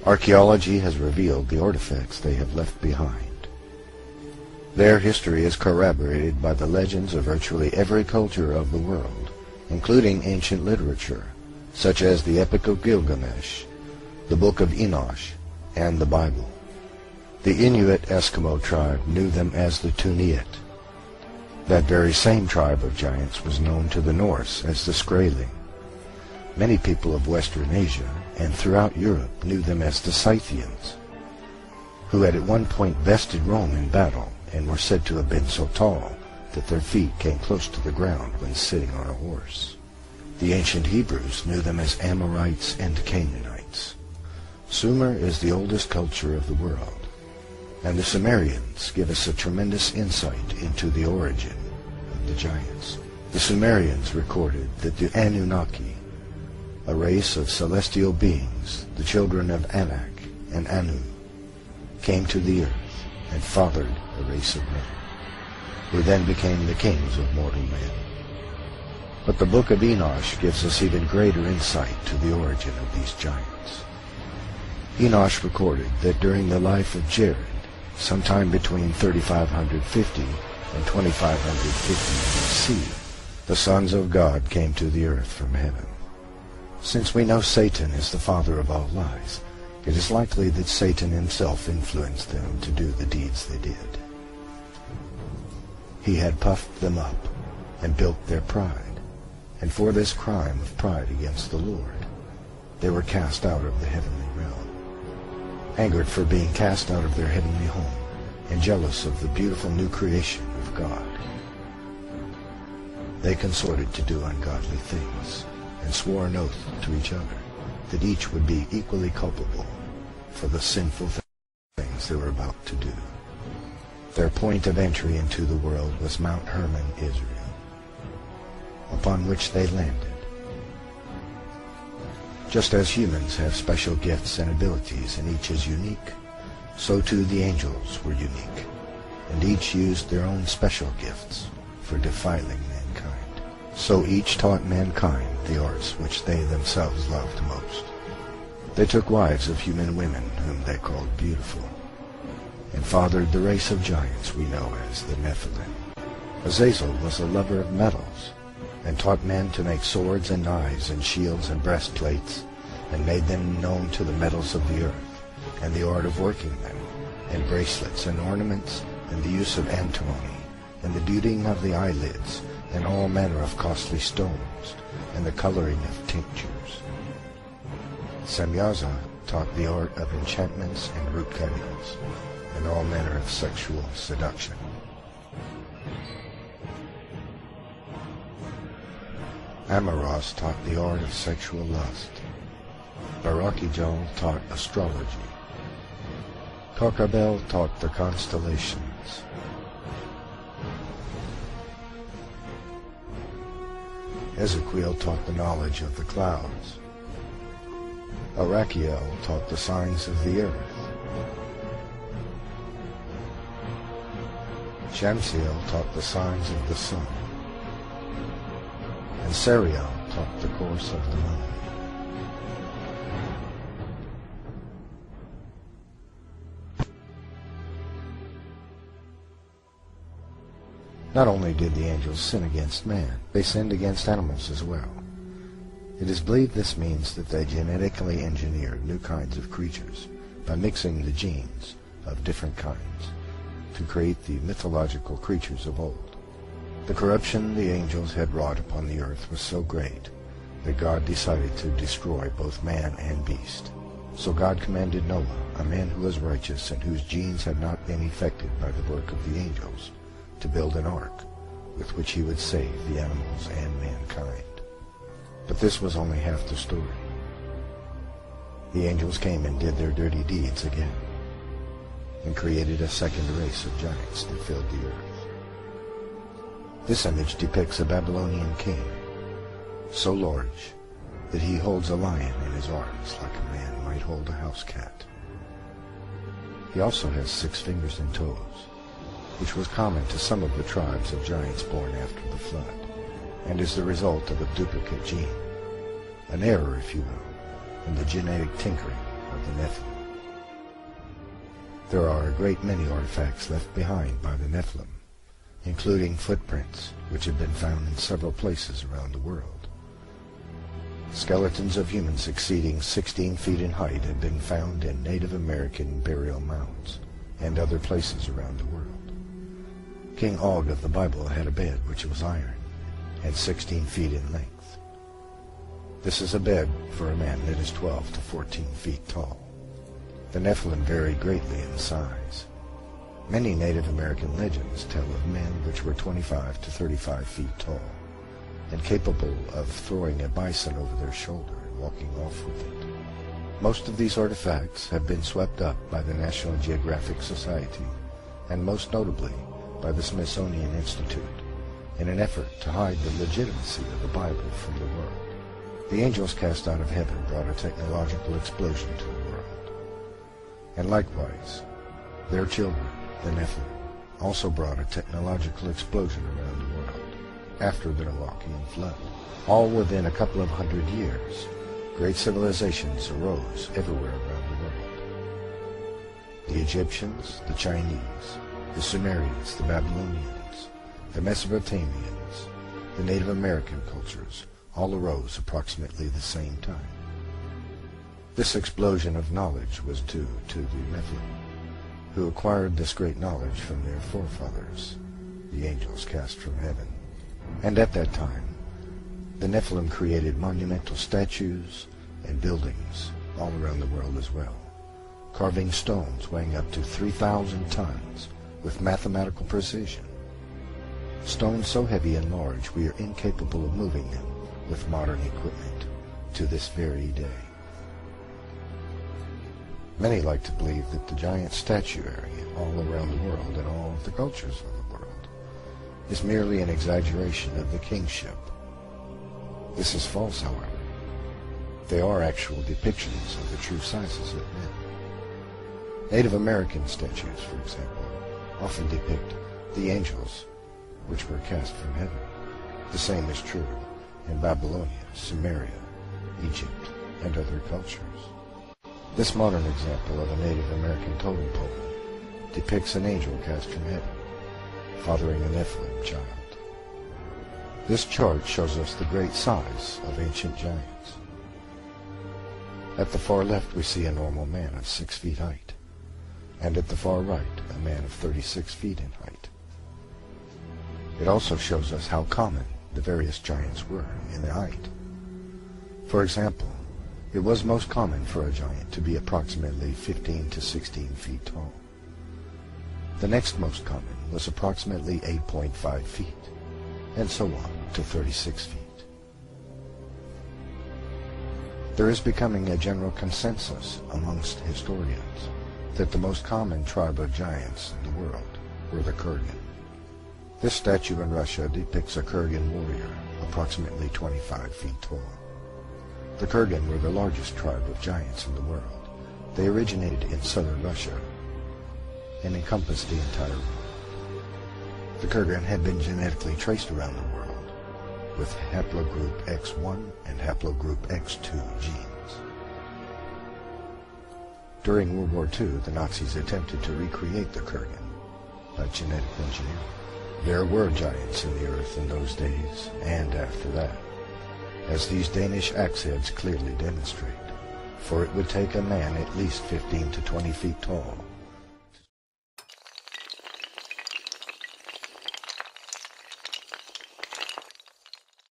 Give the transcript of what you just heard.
Archaeology has revealed the artifacts they have left behind. Their history is corroborated by the legends of virtually every culture of the world, including ancient literature, such as the Epic of Gilgamesh, the Book of Enoch, and the Bible. The Inuit Eskimo tribe knew them as the Tuniat. That very same tribe of giants was known to the Norse as the Skraeling. Many people of Western Asia and throughout Europe knew them as the Scythians, who had at one point bested Rome in battle and were said to have been so tall that their feet came close to the ground when sitting on a horse. The ancient Hebrews knew them as Amorites and Canaanites. Sumer is the oldest culture of the world, and the Sumerians give us a tremendous insight into the origin of the giants. The Sumerians recorded that the Anunnaki, a race of celestial beings, the children of Anak and Anu, came to the earth and fathered a race of men, who then became the kings of mortal men. But the Book of Enoch gives us even greater insight to the origin of these giants. Enoch recorded that during the life of Jared, sometime between 3550 and 2550 BC, the sons of God came to the earth from heaven. Since we know Satan is the father of all lies, it is likely that Satan himself influenced them to do the deeds they did. He had puffed them up and built their pride, and for this crime of pride against the Lord, they were cast out of the heavenly realm. Angered for being cast out of their heavenly home, and jealous of the beautiful new creation of God, they consorted to do ungodly things, and swore an oath to each other that each would be equally culpable for the sinful things they were about to do. Their point of entry into the world was Mount Hermon, Israel, upon which they landed. Just as humans have special gifts and abilities and each is unique, so too the angels were unique, and each used their own special gifts for defiling mankind. So each taught mankind the arts which they themselves loved most. They took wives of human women whom they called beautiful, and fathered the race of giants we know as the Nephilim. Azazel was a lover of metals, and taught men to make swords and knives and shields and breastplates, and made them known to the metals of the earth, and the art of working them, and bracelets and ornaments, and the use of antimony, and the beading of the eyelids, and all manner of costly stones, and the coloring of tinctures. Semyaza taught the art of enchantments and root cuttings, and all manner of sexual seduction. Amaros taught the art of sexual lust. Barakijal taught astrology. Kokabel taught the constellations. Ezekiel taught the knowledge of the clouds. Arachiel taught the signs of the earth. Shamsiel taught the signs of the sun. And Sariel taught the course of the moon. Not only did the angels sin against man, they sinned against animals as well. It is believed this means that they genetically engineered new kinds of creatures by mixing the genes of different kinds to create the mythological creatures of old. The corruption the angels had wrought upon the earth was so great that God decided to destroy both man and beast. So God commanded Noah, a man who was righteous and whose genes had not been affected by the work of the angels, to build an ark with which he would save the animals and mankind. But this was only half the story. The angels came and did their dirty deeds again, and created a second race of giants that filled the earth. This image depicts a Babylonian king, so large that he holds a lion in his arms like a man might hold a house cat. He also has 6 fingers and toes, which was common to some of the tribes of giants born after the flood, and is the result of a duplicate gene, an error, if you will, in the genetic tinkering of the Nephilim. There are a great many artifacts left behind by the Nephilim, including footprints which have been found in several places around the world. Skeletons of humans exceeding 16 feet in height have been found in Native American burial mounds and other places around the world. King Og of the Bible had a bed which was iron and 16 feet in length. This is a bed for a man that is 12 to 14 feet tall. The Nephilim vary greatly in size. Many Native American legends tell of men which were 25 to 35 feet tall and capable of throwing a bison over their shoulder and walking off with it. Most of these artifacts have been swept up by the National Geographic Society, and most notably by the Smithsonian Institute, in an effort to hide the legitimacy of the Bible from the world. The angels cast out of heaven brought a technological explosion to the world. And likewise, their children, the Nephilim, also brought a technological explosion around the world after the Noachian flood. All within a couple of 100 years, great civilizations arose everywhere around the world. The Egyptians, the Chinese, the Sumerians, the Babylonians, the Mesopotamians, the Native American cultures all arose approximately the same time. This explosion of knowledge was due to the Nephilim, who acquired this great knowledge from their forefathers, the angels cast from heaven. And at that time, the Nephilim created monumental statues and buildings all around the world as well, carving stones weighing up to 3,000 tons with mathematical precision. Stones so heavy and large we are incapable of moving them with modern equipment to this very day. Many like to believe that the giant statuary all around the world and all of the cultures of the world is merely an exaggeration of the kingship. This is false, however. They are actual depictions of the true sizes of men. Native American statues, for example, often depict the angels which were cast from heaven. The same is true in Babylonia, Sumeria, Egypt, and other cultures. This modern example of a Native American totem pole depicts an angel cast from heaven, fathering a Nephilim child. This chart shows us the great size of ancient giants. At the far left we see a normal man of 6 feet height, and at the far right a man of 36 feet in height. It also shows us how common the various giants were in their height. For example, it was most common for a giant to be approximately 15 to 16 feet tall. The next most common was approximately 8.5 feet, and so on to 36 feet. There is becoming a general consensus amongst historians that the most common tribe of giants in the world were the Kurgan. This statue in Russia depicts a Kurgan warrior approximately 25 feet tall. The Kurgan were the largest tribe of giants in the world. They originated in southern Russia and encompassed the entire world. The Kurgan had been genetically traced around the world with haplogroup X1 and haplogroup X2 genes. During World War II, the Nazis attempted to recreate the Kurgan by genetic engineering. There were giants in the earth in those days and after that, as these Danish axe heads clearly demonstrate, for it would take a man at least 15 to 20 feet tall